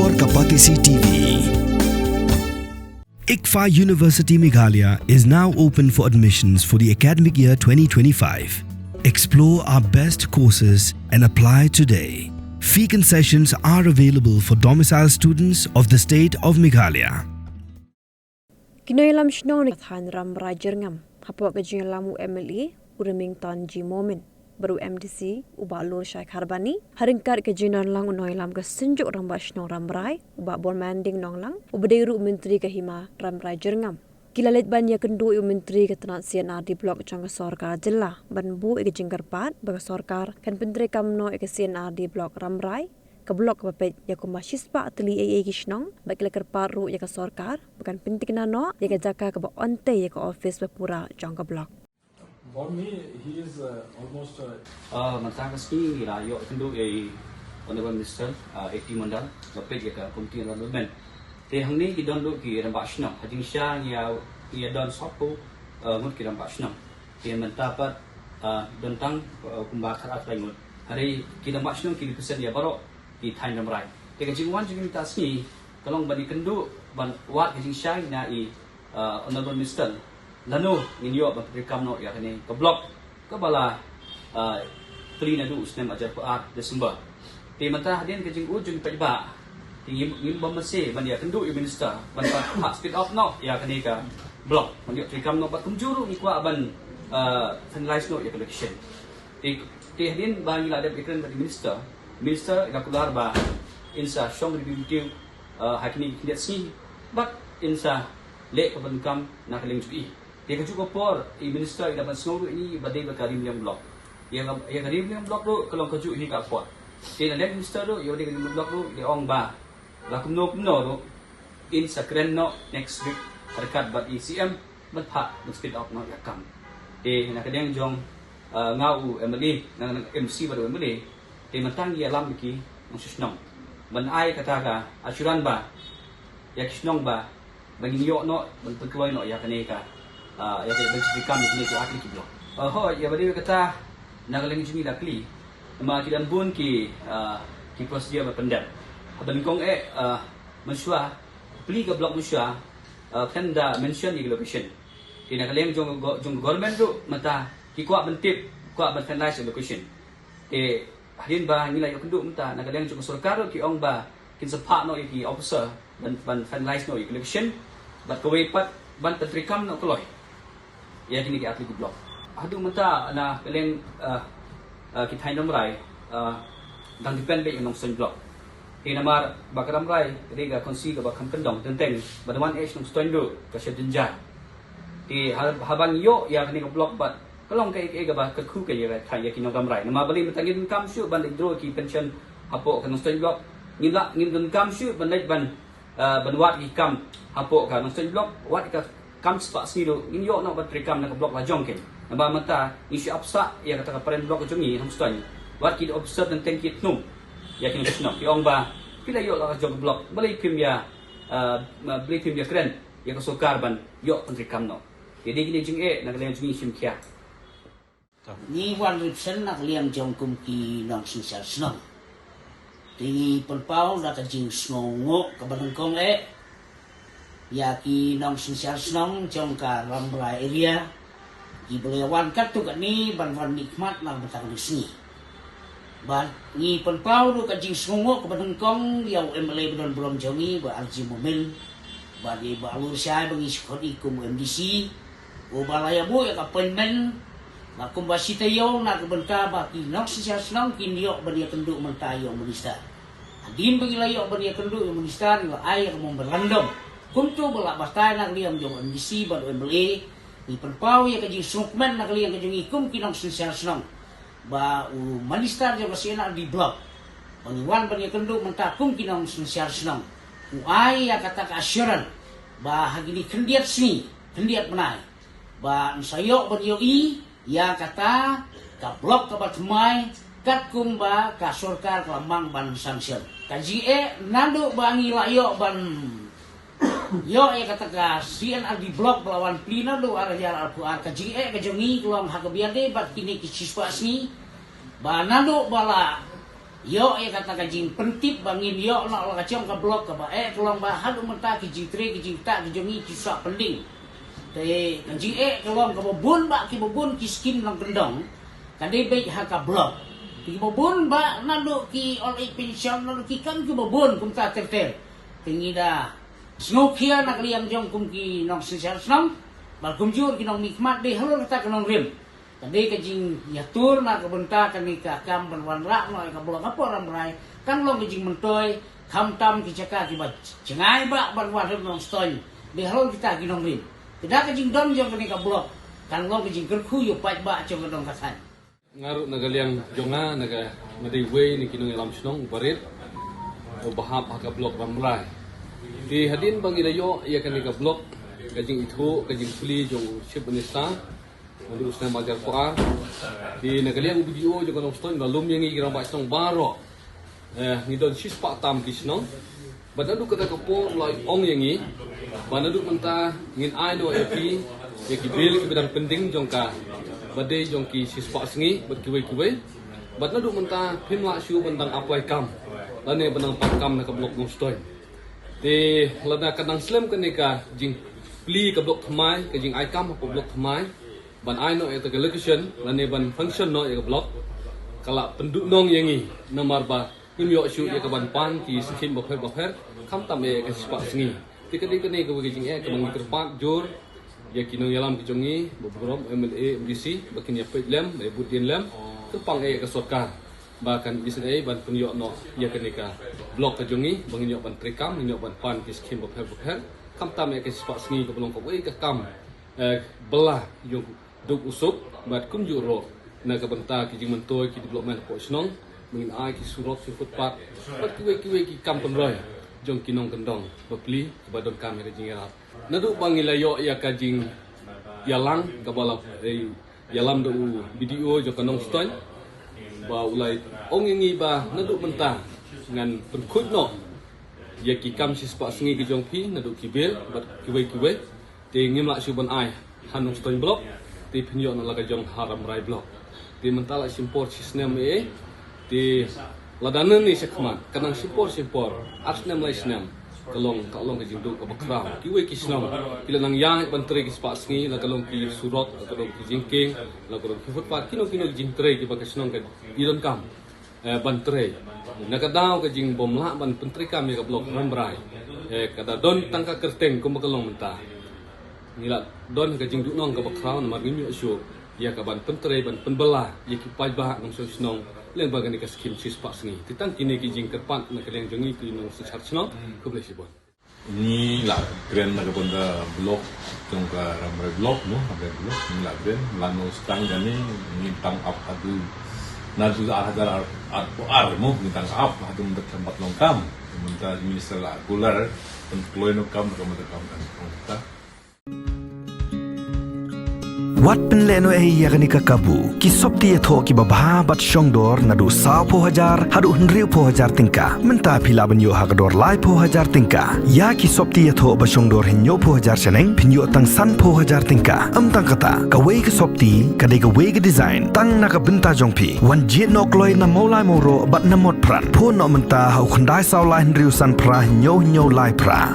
Sor Kapatisi TV. ICFA University Meghalaya is now open for admissions for the academic year 2025. Explore our best courses and apply today. Fee concessions are available for domicile students of the state of Meghalaya. Kinailam snow than ram rajerngam. Hapok lamu MLE ureming tanji moment. Baru MDC ubalur Syekh Harbani haringkar kejinan lang unoilam ke senjuk ramba snow ramrai uba bon manding nonglang ubadeiru menteri kahima ramrai jerngam. Kilalit ban ya kendu menteri ketenat CNR di blok cangga sorkar jela ban bu ike jingkarpat baga sorkar kan penteri kamno ike CNR di blok ramrai ke blok kepepet ya kumasispa ateli AA kishnong bagi lekar paru ya ke sorkar bukan penting nano ya ke jaka ke ba onte ya ke office bepura cangga blok. For me, he is almost. Matangkaski rayo kendu honorable minister 80 mandal bapet ya komiti development. Te hangni ki don lu ki rambashna hajing sha ya don sopo ngut ki rambashna. Te mentapat don tang kumbakar atlai ngut. Hari ki rambashna ki pesen ya baro ki thain ramrai. Te kajingwan jingin tasni kalong bani kendu ban wat hajing sha na honorable minister Lanu ninyo berperikam no ya kini ke blok ke bala clean adu usnem ajar per Desember. Di mata hadian ke jing ujung pejba tinggi ngim bomase ban ya kendu minister ban hak speed off no ya kini ke blok ban ya perikam no bat kumjuru ni kwa ban finalize no ya collection. Di hadian bagi la ada ikran dari minister ga kular ba insa shong review hakini kidat sini bat insa le ke benkam nak keling cuki. Dia juga por minister dapat semua ini badai berkarim yang blok. Yang karim yang blok tu kalau keju ini kat por. Dia nak minister tu, yang dia karim blok tu dia ong ba. Lakum no tu in sakren no next week terdekat bat ECM berhak speed up no yakam. Dia nak kadang jong ngau MLE nang MC baru MLE. Dia mentang dia lam ki nong. Ban ai kata ka asuran ba. Ya kisnong ba. Bagi yo no bentukoi no ya kaneka. Ya berceritakan di sini tu akli tu blok. Ya beri kata nagaling jumi lakli. Nama kita bun ki prosedur berpendam. Abang kong mensyua peli ke blok mensyua kan dah mention di location. Di nagaling jong government tu mata ki kuat bentip kuat berfinalize location. Hadin bah nilai yo kenduk mata nagaling jong sorkar ki ong ba kin sepak no ki officer ban finalize no location. Bat kawaipat ban tertrikam no keloi. Ya kini ke atli blok. Adu mata na kalian kita hai nomrai dan depend be nong sen blok. Ke namar bakaram rai rega konsi ke bakam kendong tenteng badawan nong stondo ke sedinja. Di haban yo ya kini ke blok bat kalong ke ba ke ku ke ya thai ya kini nong rai. Nama bali matangin kam syu ban dro ki pension hapo ke nong stondo blok. Ngin kam syu ban ban wat ki kam hapo ke nong stondo blok wat ke kam sepak siru ini yo nak bertrikam nak blok lajong ken naba mata isu apsa ya kata paren blok jongi hang stan wat kid observe dan tengkit num ya kin kesno ki ong ba pila yo la jong blok beli pim ya kren ya kesukar ban yo bertrikam no jadi gini jing nak liang jongi sim kia ni wan ripsen nak liang jong kum ki nong sinsar sno ti penpau nak jing snongo ka banengkong ya ki nong sinsar snong jong ka rambra area ki belewan kat tu kat ni ban nikmat nang betang di sini ban ni penpau du ka jing snongo ka banengkong yau MLA benon belum jongi ba arji momen ba di ba alur syai bangi sekodi kum MDC o balaya bu ya ka appointment na kumbasi tayo na kebenka ba ki nong sinsar snong ki ndiok ba dia kenduk mentayo minister adin bagi layo ba dia kenduk minister la air mo berandom kuntu belak bastai nak liam jong MDC baru MLA ni perpau ya kajing sukmen nak liam kajing ikum kinong sinsar senong ba minister jong basina di blok paniwan ban ya kenduk mentakum kinong sinsar senong ai ya kata ka assuran ba hagini kendiat sini kendiat menai ba sayok ban yo ya kata ka blok ka batmai kat kumba ka sorkar kelamang ban sanction kaji nandu bangi layo ban yo ya kata ka CNR di blok melawan plina do arah jalan Al-Quran ka jinge ka jongi keluang hak biade bat kini ki siswa sini ba nando bala Yo ya kata kajing pentip bangin yo nak la kacang ka blok ka ba kelong ba hadu menta ki jitre ki jingta ki jongi ki sak pending. Te kajing kelong ka bobun ba ki bobun ki skin lang gendong. Kade be ha ka blok. Ki bobun ba nalo ki all pension nalo ki kan ki bobun kum ta terter. Tingi da snokia nak liam jong kum ki nong sensar snong. Bal kum jur ki nong nikmat de halo ta ka nong rim. Tadi kajing yatur nak kebenta kami ka kam ban rak noi ka bolong apa ramrai kan long kajing mentoy kam tam ki caka ki ba cengai ba ban wa nong stoy de halo kita ki nong rim. Tidak kajing don jong kani ka blok kan long kajing kerku yo pai ba jong dong kasan. Ngaru nagaliang jonga naga ngadi way ni kinong ilam snong barit o bahap ka blok ramrai. Di hadin bang ilayo ia kani ka blok kajing itu kajing fuli jong ship benista Nanti usna majar Quran di nagaliang video juga nong stone balum yang ngi rambak stong baro ngidon sis pak tam kisnong badadu kata kepo like ong yang ngi badadu menta ngin ai do epi ya kibil ki bedang penting jongka badai jongki sis pak sengi berkiwe-kiwe badadu menta pim la shu bentang apai kam lane benang pak kam nak blok nong stone di lada kadang slam kenika jing pli ke blok thmai ke jing ai kam ke blok thmai ban ai no eta location lane ban function no ya blok kala penduk nong yangi nomor ba kim yo shu ya ban pan ki skin bopher kam tam e ke spa singi tikadi kene ke wigi ke bang terpat jur ya kinong yalam ki jongi bobrom MLA MDC bakin ya lem e budin lem terpang e ke sorkar bahkan bisa ai ban penyo no ya kene ka blok ke jongi bang yo ban trikam yo ban pan ki skin bopher kam tam e ke spa singi ke belong ko ke kam belah yo duk usuk bat kum juro na kabenta ki jing mentoy ki development po snong mungin ai ki surok si footpath bat kiwe ki kam penroy jong kinong kendong bapli badon kamera jing era nadu bangilayo ya ka jing yalang kabala yalam do video jo kanong stoy ba ulai ong ngi ba nadu menta ngan penkut no ya ki kam si spa sengi ki jong pi nadu kibel bat kiwe te ngimla suban ai hanung stoy blok di penyo na laga jong haram rai blok di mentala simpor sistem di ladanan ni sekman kanang simpor arsnem lai snem kalong ke jingdu ka bakra kiwe kisnam kila nang yang bantre ki spa sngi la kalong ki surot kalong ki jingking la kalong ki footpath kino jingtre ki bakasnong ka idon kam bantre nakadaw ka jing bomla ban pentri kam ya ka blok rambrai kada don tangka kerteng kum kalong menta nila don ka jing dunong ka bakraw na margim yo syo ya ka ban pentre ban penbelah ya ki pai ba nong snong len ba gani ka skin sis pa sngi titang kini ki jing kerpan na kaleng jongi ki nong sechar snong ko blesi bon ni la kren na ka banda blok jong ka ramre blok no ramre blok ni la kren lano stang gani ni tang up adu na du hadar ar mo ni tang up adu mendak tempat longkam mental minister la kular penkloino kam ka mendak kam kan Wat penleno yakni kakabu ki sopti etho ki babha bat shongdor nadu 100,000 hadu 100,000 tingka menta phila banyo hagador lai 100,000 tingka ya ki sopti etho ba shongdor hinyo 100,000 chaneng pinyo tang san 100,000 tingka amtang kata ka wei ki sopti ka de ka wei ki design tang na ka benta jongpi wan jet nok loi na molai moro bat na mod pran pho no menta hau khandai saw lai riu san pra hinyo lai pra